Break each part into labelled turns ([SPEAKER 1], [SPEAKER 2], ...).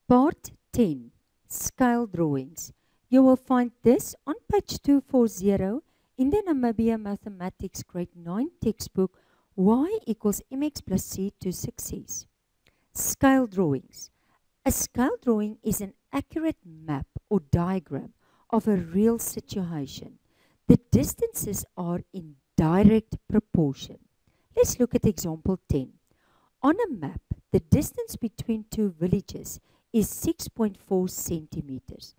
[SPEAKER 1] Part 10, Scale Drawings. You will find this on page 240 in the Namibia Mathematics Grade 9 textbook, Y equals mx plus c to success. Scale drawings. A scale drawing is an accurate map or diagram of a real situation. The distances are in direct proportion. Let's look at example 10. On a map, the distance between two villages is 6.4 centimeters.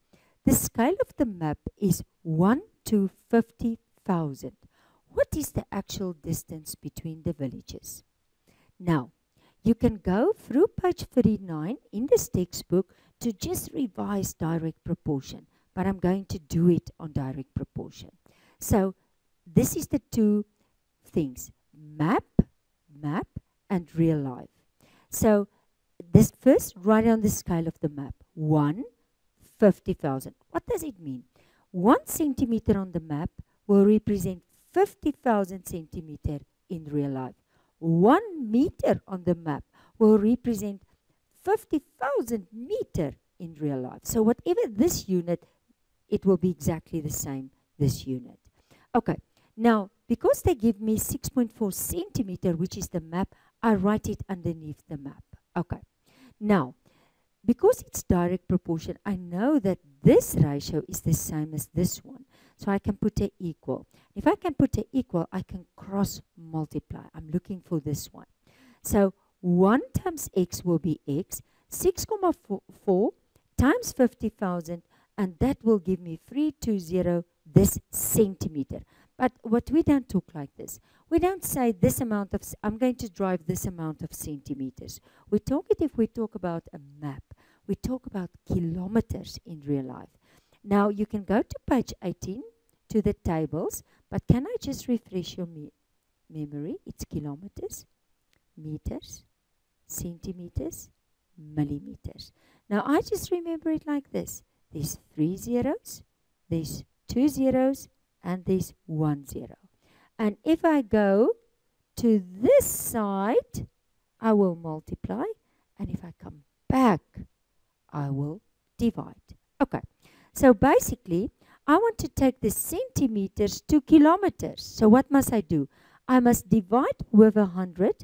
[SPEAKER 1] The scale of the map is 1 to 50,000. What is the actual distance between the villages? Now, you can go through page 39 in this textbook to just revise direct proportion, but I'm going to do it on direct proportion. So, this is the two things, map, and real life. So, this first, write on the scale of the map, 1, 50,000. What does it mean? 1 centimeter on the map will represent 50,000 centimeter in real life. 1 meter on the map will represent 50,000 meter in real life. So whatever this unit, it will be exactly the same, this unit. Okay, now, because they give me 6.4 centimeter, which is the map, I write it underneath the map. Okay, now, because it's direct proportion, I know that this ratio is the same as this one. So I can put an equal. If I can put an equal, I can cross multiply. I'm looking for this one. So 1 times x will be x, 6.4 times 50,000, and that will give me 320 this centimeter. But what we don't talk like this. We don't say this amount of, I'm going to drive this amount of centimeters. We talk it if we talk about a map. We talk about kilometers in real life. Now, you can go to page 18 to the tables, but can I just refresh your memory? It's kilometers, meters, centimeters, millimeters. Now, I just remember it like this. There's 3 zeros, there's 2 zeros, and there's 1 zero. And if I go to this side, I will multiply. And if I come back, I will divide. Okay. So basically, I want to take the centimeters to kilometers. So what must I do? I must divide with 100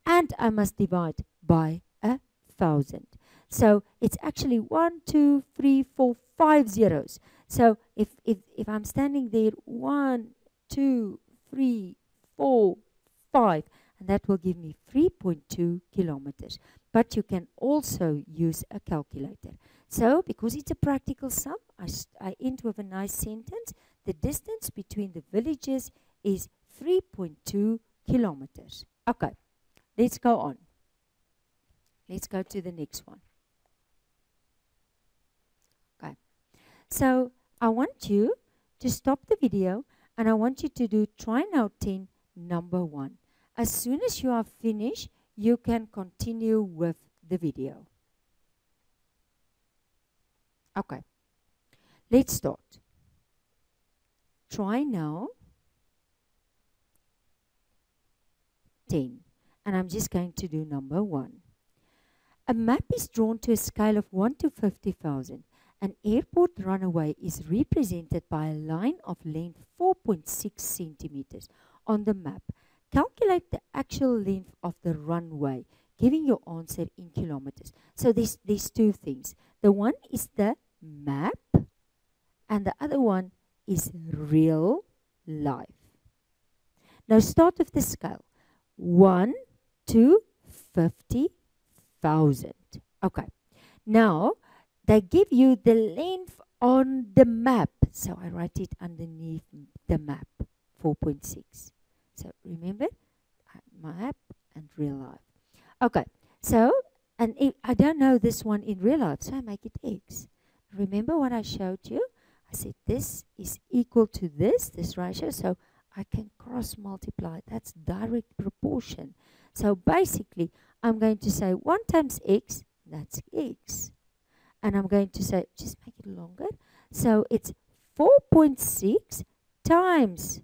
[SPEAKER 1] and I must divide by 1,000. So it's actually 1, 2, 3, 4, 5 zeros. So if I'm standing there, 1, 2, 3, 4, 5, and that will give me 3.2 kilometers. But you can also use a calculator. So, because it's a practical sum, I end with a nice sentence. The distance between the villages is 3.2 kilometers. Okay, let's go on. Let's go to the next one. Okay, so I want you to stop the video and I want you to do try now 10 number 1. As soon as you are finished, you can continue with the video. Okay, let's start. Try now 10, and I'm just going to do number 1. A map is drawn to a scale of 1 to 50,000. An airport runway is represented by a line of length 4.6 centimeters on the map. Calculate the actual length of the runway, giving your answer in kilometers. So there's two things. The one is the map, and the other one is real life. Now start with the scale. 1 to 50,000. Okay. Now, they give you the length on the map. So I write it underneath the map, 4.6. So remember, map and real life. Okay, so, and I don't know this one in real life, so I make it x. Remember what I showed you? I said this is equal to this ratio, so I can cross multiply. That's direct proportion. So basically, I'm going to say 1 times x, that's x. And I'm going to say, just make it longer. So it's 4.6 times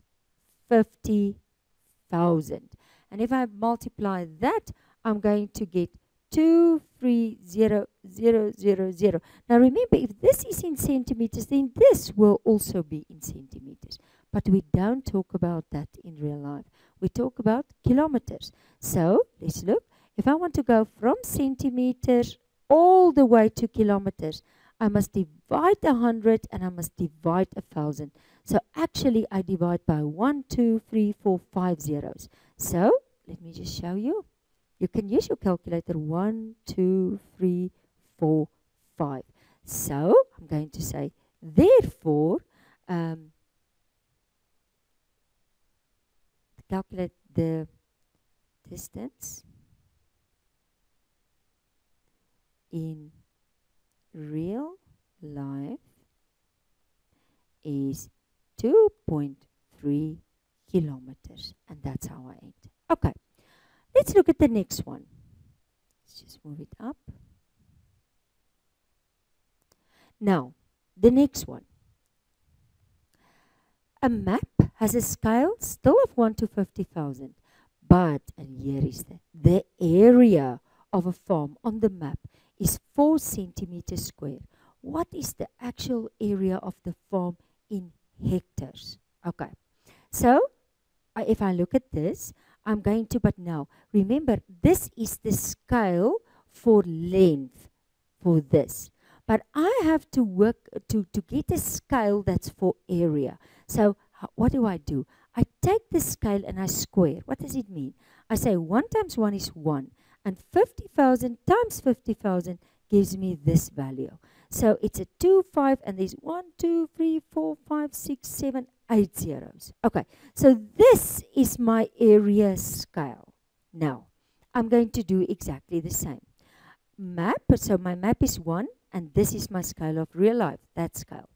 [SPEAKER 1] 50,000. And if I multiply that, I'm going to get 230,000. Now remember, if this is in centimeters, then this will also be in centimeters. But we don't talk about that in real life. We talk about kilometers. So let's look. If I want to go from centimeters all the way to kilometers, I must divide 100 and I must divide 1,000. So actually I divide by 1, 2, 3, 4, 5 zeros. So let me just show you. You can use your calculator. 1, 2, 3, 4, 5. So I'm going to say, therefore, calculate the distance in real life is 2.3 kilometers. And that's how I end. Okay. Let's look at the next one. Let's just move it up. Now, the next one. A map has a scale still of 1 to 50,000. But, and here is the area of a farm on the map is 4 centimeters square. What is the actual area of the farm in hectares? Okay. So, if I look at this, I'm going to, but now, remember, this is the scale for length for this. But I have to work to get a scale that's for area. So what do? I take the scale and I square. What does it mean? I say 1 times 1 is 1. And 50,000 times 50,000 gives me this value. So it's a 2, 5, and there's 1, 2, 3, 4, 5, 6, 7, 8 zeros. Okay, so this is my area scale. Now, I'm going to do exactly the same. Map, so my map is 1, and this is my scale of real life, that scale.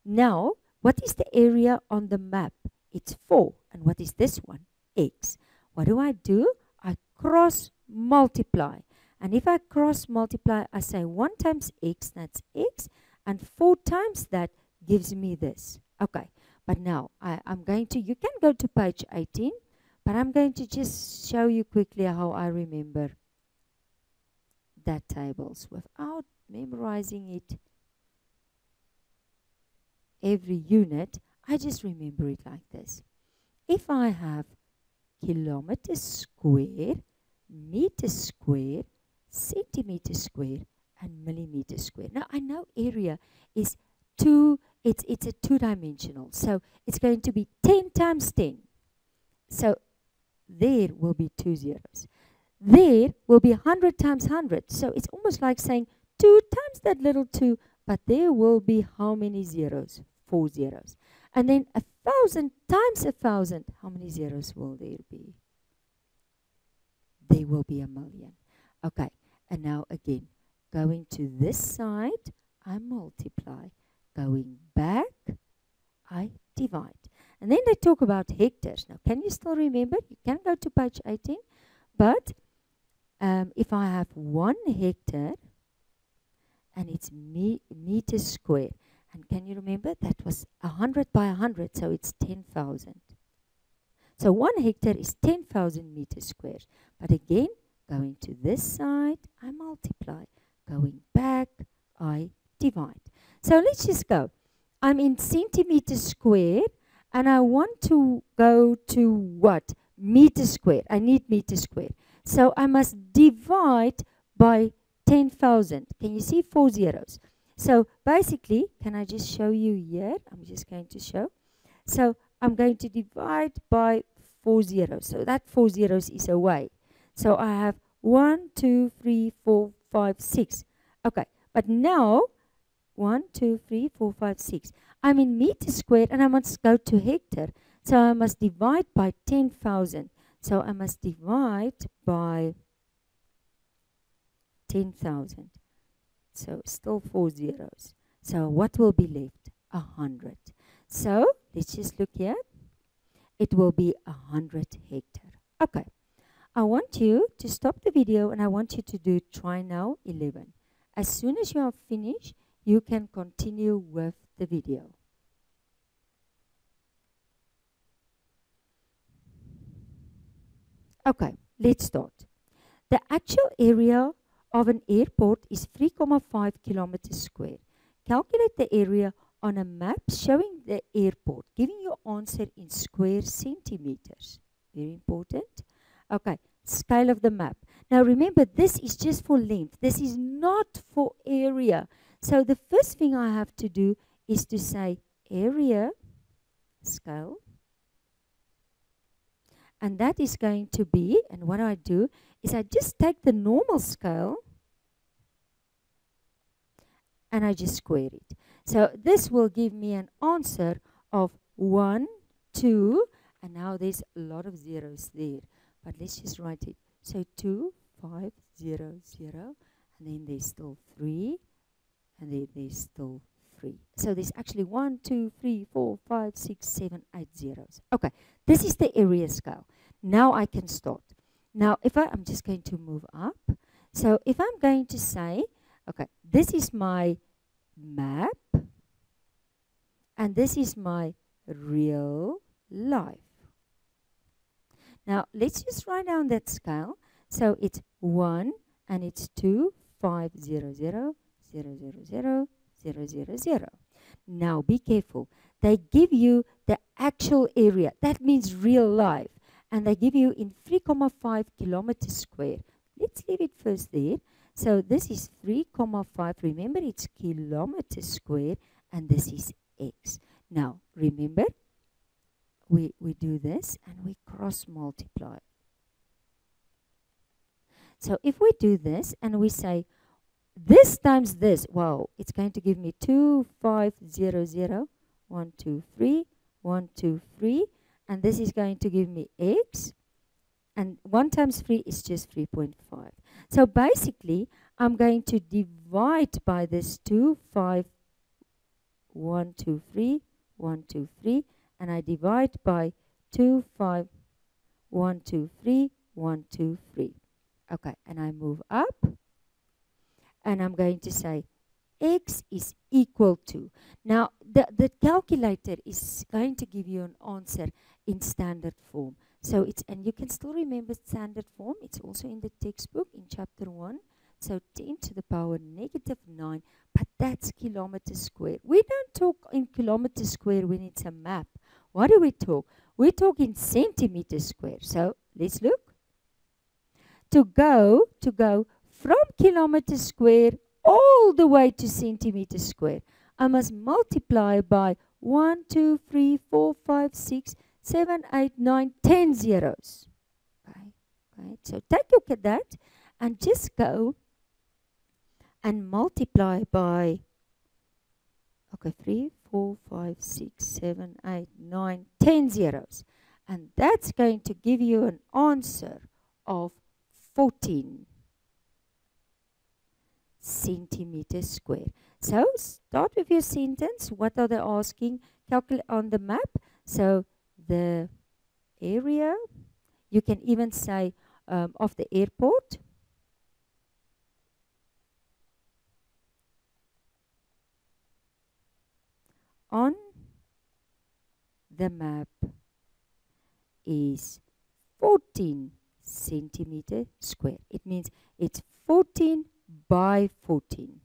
[SPEAKER 1] Now, what is the area on the map? It's 4. And what is this one? X. What do? I cross multiply. And if I cross multiply, I say 1 times x, that's x, and 4 times that gives me this. Okay, but now I'm going to, you can go to page 18, but I'm going to just show you quickly how I remember that tables without memorizing it every unit. I just remember it like this. If I have kilometers square, meters square, centimeters square, and millimeters square. Now I know area is it's a two-dimensional, so it's going to be 10 times 10. So there will be 2 zeros. There will be 100 times 100. So it's almost like saying 2 times that little 2, but there will be how many zeros? 4 zeros. And then 1,000 times 1,000, how many zeros will there be? There will be 1,000,000. Okay, and now again, going to this side, I multiply. Going back, I divide. And then they talk about hectares. Now, can you still remember? You can go to page 18. But if I have 1 hectare, and it's meters square, and can you remember? That was 100 by 100, so it's 10,000. So 1 hectare is 10,000 meters square. But again, going to this side, I multiply. Going back, I divide. So let's just go. I'm in centimeters square, and I want to go to what? Meter square. I need meter square. So I must divide by 10,000. Can you see 4 zeros? So basically, can I just show you here? I'm just going to show. So I'm going to divide by 4 zeros. So that 4 zeros is away. So I have 1, 2, 3, 4, 5, 6. Okay, but now 1, 2, 3, 4, 5, 6. I'm in meters squared and I must go to hectare. So I must divide by 10,000. So I must divide by 10,000. So still 4 zeros. So what will be left? 100. So let's just look here. It will be 100 hectare. Okay. I want you to stop the video and I want you to do try now 11. As soon as you are finished, you can continue with the video. Okay, let's start. The actual area of an airport is 3.5 kilometers square. Calculate the area on a map showing the airport, giving your answer in square centimeters. Very important. Okay, scale of the map. Now remember, this is just for length. This is not for area. So the first thing I have to do is to say area scale. And that is going to be, and what I do is I just take the normal scale and I just square it. So this will give me an answer of 1, 2, and now there's a lot of zeros there. But let's just write it. So 2, 5, 0, 0, and then there's still 3, and then there's still 3. So there's actually 1, 2, 3, 4, 5, 6, 7, 8 zeros. Okay, this is the area scale. Now I can start. Now if I'm just going to move up. So if I'm going to say, okay, this is my map, and this is my real life. Now let's just write down that scale. So it's 1, and it's 2, 5, 0, 0, 0, 0, 0, 0, 0, 0. Now be careful. They give you the actual area. That means real life. And they give you in 3.5 kilometers square. Let's leave it first there. So this is 3.5. Remember, it's kilometers square, and this is x. Now, remember, we do this, and we cross multiply. So if we do this, and we say, this times this, wow, it's going to give me 2, 5, 0, 0, 1, 2, 3, 1, 2, 3, and this is going to give me x, and 1 times 3 is just 3.5. So basically, I'm going to divide by this 2, 5, 1, 2, 3, 1, 2, 3, and I divide by 2, 5, 1, 2, 3, 1, 2, 3. Okay, and I move up, and I'm going to say x is equal to. Now, the calculator is going to give you an answer in standard form. So it's, and you can still remember standard form. It's also in the textbook in chapter 1. So 10 to the power negative 9, but that's kilometers square. We don't talk in kilometers square when it's a map. What do we talk? We talk in centimeters square. So let's look. To go from kilometers square all the way to centimeters square, I must multiply by 1, 2, 3, 4, 5, 6, 7, 8, 9, 10 zeros. Okay. So take a look at that and just go and multiply by, okay, 3, 4, 5, 6, 7, 8, 9, 10 zeros. And that's going to give you an answer of 14 centimeters square. So start with your sentence. What are they asking? Calculate on the map. So the area, you can even say of the airport. On the map is 14 centimeter square. It means it's 14 by 14.